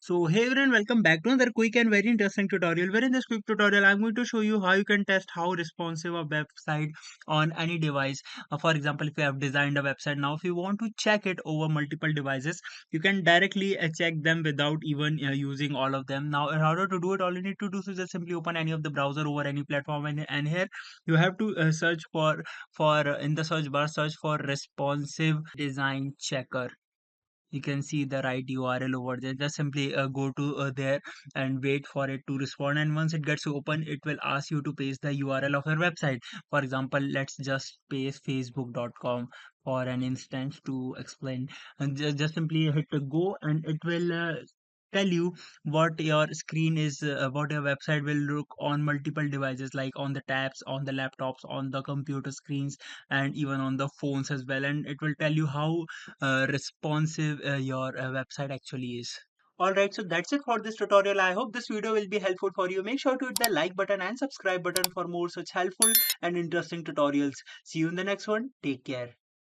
So hey everyone, welcome back to another quick and very interesting tutorial. Where in this quick tutorial, I'm going to show you how you can test how responsive a website on any device. For example, if you have designed a website, now if you want to check it over multiple devices, you can directly check them without even using all of them. Now, in order to do it, all you need to do is just simply open any of the browser over any platform, and here you have to search for in the search bar, search for responsive design checker. You can see the right URL over there. Just simply go to there and wait for it to respond, and once it gets open, it will ask you to paste the URL of your website. For example, let's just paste facebook.com for an instance to explain, and just simply hit the go, and it will tell you what your screen is, what your website will look on multiple devices, like on the tabs, on the laptops, on the computer screens, and even on the phones as well. And it will tell you how responsive your website actually is. Alright, so that's it for this tutorial. I hope this video will be helpful for you. Make sure to hit the like button and subscribe button for more such helpful and interesting tutorials. See you in the next one. Take care.